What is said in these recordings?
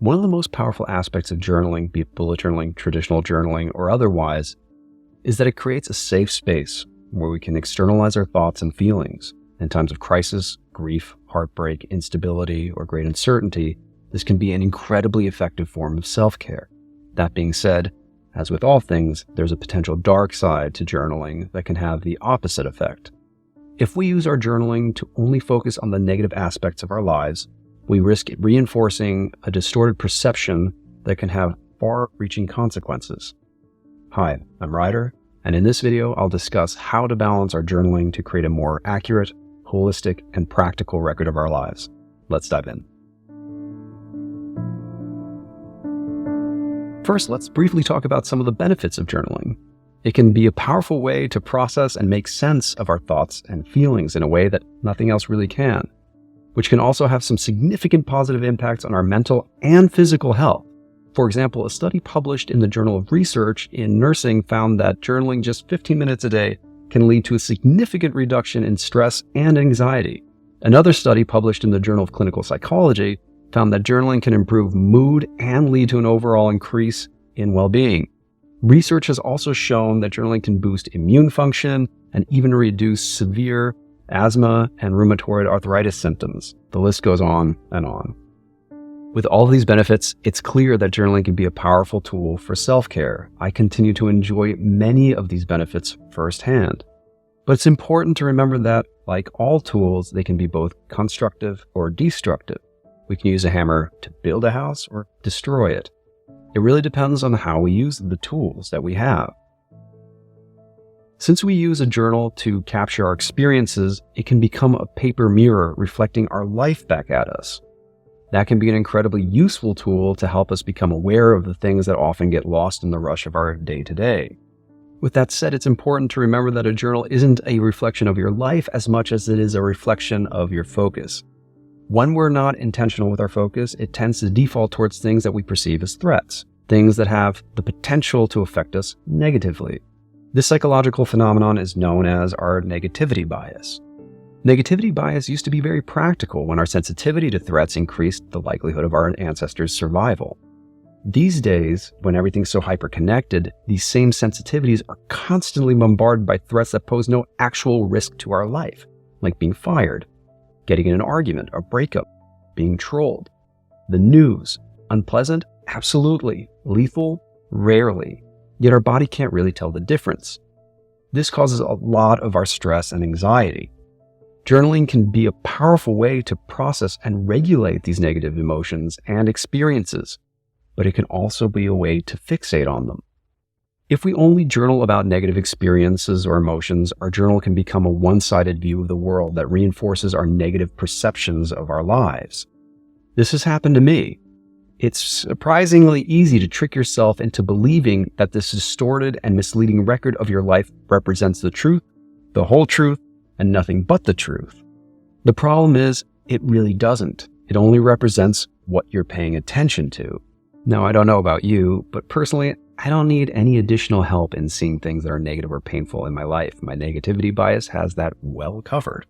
One of the most powerful aspects of journaling, be it bullet journaling, traditional journaling, or otherwise, is that it creates a safe space where we can externalize our thoughts and feelings. In times of crisis, grief, heartbreak, instability, or great uncertainty, this can be an incredibly effective form of self-care. That being said, as with all things, there's a potential dark side to journaling that can have the opposite effect. If we use our journaling to only focus on the negative aspects of our lives, we risk reinforcing a distorted perception that can have far-reaching consequences. Hi, I'm Ryder, and in this video, I'll discuss how to balance our journaling to create a more accurate, holistic, and practical record of our lives. Let's dive in. First, let's briefly talk about some of the benefits of journaling. It can be a powerful way to process and make sense of our thoughts and feelings in a way that nothing else really can, which can also have some significant positive impacts on our mental and physical health. For example, a study published in the Journal of Research in Nursing found that journaling just 15 minutes a day can lead to a significant reduction in stress and anxiety. Another study published in the Journal of Clinical Psychology found that journaling can improve mood and lead to an overall increase in well-being. Research has also shown that journaling can boost immune function and even reduce severe asthma and rheumatoid arthritis symptoms. The list goes on and on. With all of these benefits, it's clear that journaling can be a powerful tool for self-care. I continue to enjoy many of these benefits firsthand. But it's important to remember that, like all tools, they can be both constructive or destructive. We can use a hammer to build a house or destroy it. It really depends on how we use the tools that we have. Since we use a journal to capture our experiences, it can become a paper mirror reflecting our life back at us. That can be an incredibly useful tool to help us become aware of the things that often get lost in the rush of our day-to-day. With that said, it's important to remember that a journal isn't a reflection of your life as much as it is a reflection of your focus. When we're not intentional with our focus, it tends to default towards things that we perceive as threats, things that have the potential to affect us negatively. This psychological phenomenon is known as our negativity bias. Negativity bias used to be very practical when our sensitivity to threats increased the likelihood of our ancestors' survival. These days, when everything's so hyper-connected, these same sensitivities are constantly bombarded by threats that pose no actual risk to our life, like being fired, getting in an argument, a breakup, being trolled. The news, unpleasant? Absolutely. Lethal? Rarely. Yet our body can't really tell the difference. This causes a lot of our stress and anxiety. Journaling can be a powerful way to process and regulate these negative emotions and experiences, but it can also be a way to fixate on them. If we only journal about negative experiences or emotions, our journal can become a one-sided view of the world that reinforces our negative perceptions of our lives. This has happened to me. It's surprisingly easy to trick yourself into believing that this distorted and misleading record of your life represents the truth, the whole truth, and nothing but the truth. The problem is, it really doesn't. It only represents what you're paying attention to. Now, I don't know about you, but personally, I don't need any additional help in seeing things that are negative or painful in my life. My negativity bias has that well covered.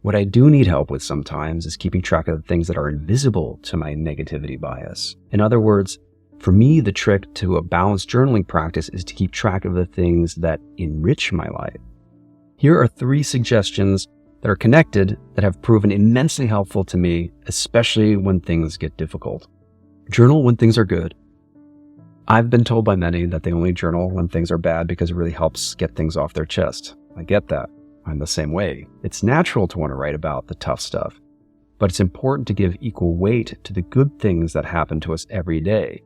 What I do need help with sometimes is keeping track of the things that are invisible to my negativity bias. In other words, for me, the trick to a balanced journaling practice is to keep track of the things that enrich my life. Here are 3 suggestions that are connected that have proven immensely helpful to me, especially when things get difficult. Journal when things are good. I've been told by many that they only journal when things are bad because it really helps get things off their chest. I get that. I'm the same way. It's natural to want to write about the tough stuff, but it's important to give equal weight to the good things that happen to us every day.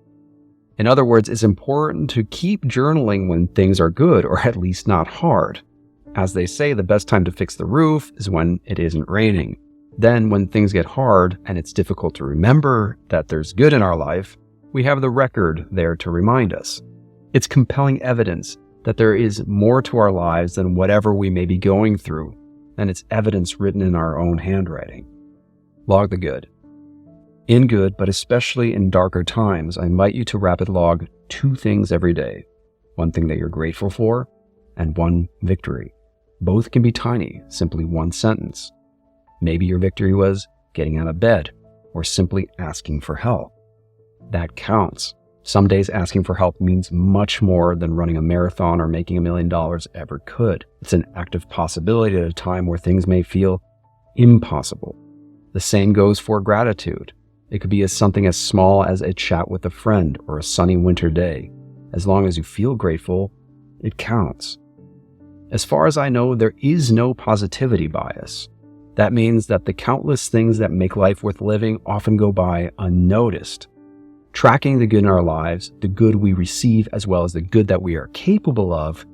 In other words, it's important to keep journaling when things are good, or at least not hard. As they say, the best time to fix the roof is when it isn't raining. Then when things get hard and it's difficult to remember that there's good in our life, we have the record there to remind us. It's compelling evidence that there is more to our lives than whatever we may be going through, and it's evidence written in our own handwriting. Log the good. In good, but especially in darker times, I invite you to rapid log 2 things every day. One thing that you're grateful for, and one victory. Both can be tiny, simply one sentence. Maybe your victory was getting out of bed, or simply asking for help. that counts. Some days asking for help means much more than running a marathon or making $1 million ever could. It's an active possibility at a time where things may feel impossible. The same goes for gratitude. It could be something as small as a chat with a friend or a sunny winter day. As long as you feel grateful, it counts. As far as I know, there is no positivity bias. That means that the countless things that make life worth living often go by unnoticed. Tracking the good in our lives, the good we receive as well as the good that we are capable of,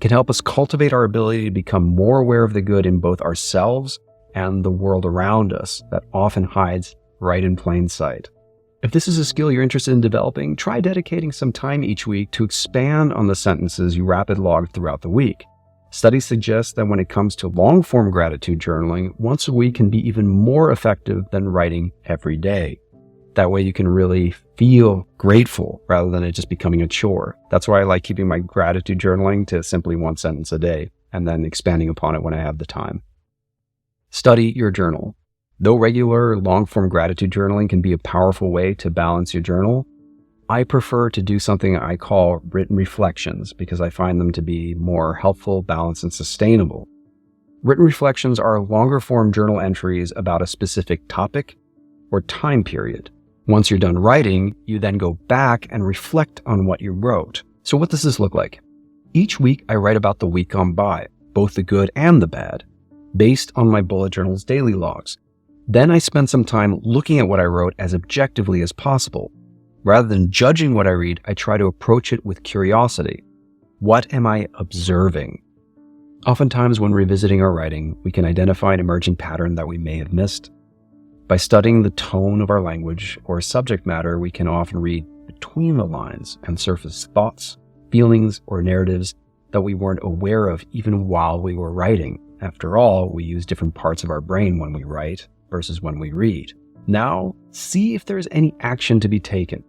can help us cultivate our ability to become more aware of the good in both ourselves and the world around us that often hides right in plain sight. If this is a skill you're interested in developing, try dedicating some time each week to expand on the sentences you rapid log throughout the week. Studies suggest that when it comes to long-form gratitude journaling, once a week can be even more effective than writing every day. That way you can really feel grateful rather than it just becoming a chore. That's why I like keeping my gratitude journaling to simply one sentence a day and then expanding upon it when I have the time. Study your journal. Though regular long-form gratitude journaling can be a powerful way to balance your journal, I prefer to do something I call written reflections because I find them to be more helpful, balanced, and sustainable. Written reflections are longer-form journal entries about a specific topic or time period. Once you're done writing, you then go back and reflect on what you wrote. So what does this look like? Each week, I write about the week gone by, both the good and the bad, based on my bullet journal's daily logs. Then I spend some time looking at what I wrote as objectively as possible. Rather than judging what I read, I try to approach it with curiosity. What am I observing? Oftentimes when revisiting our writing, we can identify an emerging pattern that we may have missed. By studying the tone of our language or subject matter, we can often read between the lines and surface thoughts, feelings, or narratives that we weren't aware of even while we were writing. After all, we use different parts of our brain when we write versus when we read. Now, see if there's any action to be taken.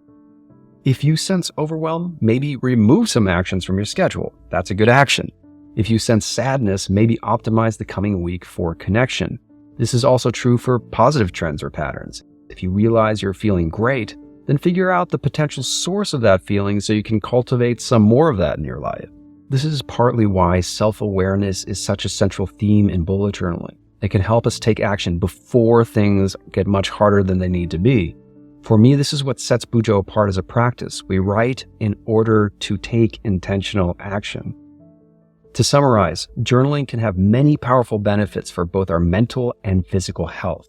If you sense overwhelm, maybe remove some actions from your schedule. That's a good action. If you sense sadness, maybe optimize the coming week for connection. This is also true for positive trends or patterns. If you realize you're feeling great, then figure out the potential source of that feeling so you can cultivate some more of that in your life. This is partly why self-awareness is such a central theme in bullet journaling. It can help us take action before things get much harder than they need to be. For me, this is what sets BUJO apart as a practice. We write in order to take intentional action. To summarize, journaling can have many powerful benefits for both our mental and physical health.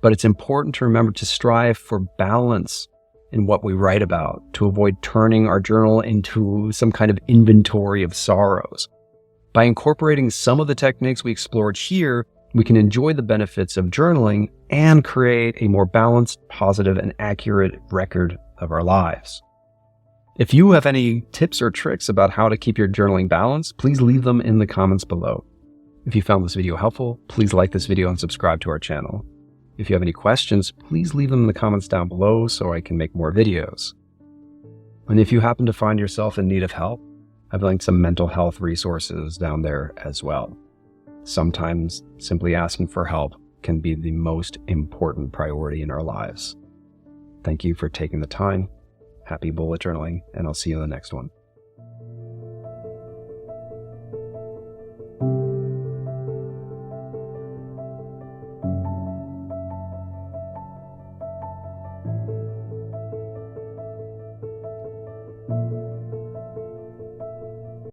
But it's important to remember to strive for balance in what we write about, to avoid turning our journal into some kind of inventory of sorrows. By incorporating some of the techniques we explored here, we can enjoy the benefits of journaling and create a more balanced, positive, and accurate record of our lives. If you have any tips or tricks about how to keep your journaling balanced, please leave them in the comments below. If you found this video helpful, please like this video and subscribe to our channel. If you have any questions, please leave them in the comments down below so I can make more videos. And if you happen to find yourself in need of help, I've linked some mental health resources down there as well. Sometimes simply asking for help can be the most important priority in our lives. Thank you for taking the time. Happy bullet journaling, and I'll see you in the next one.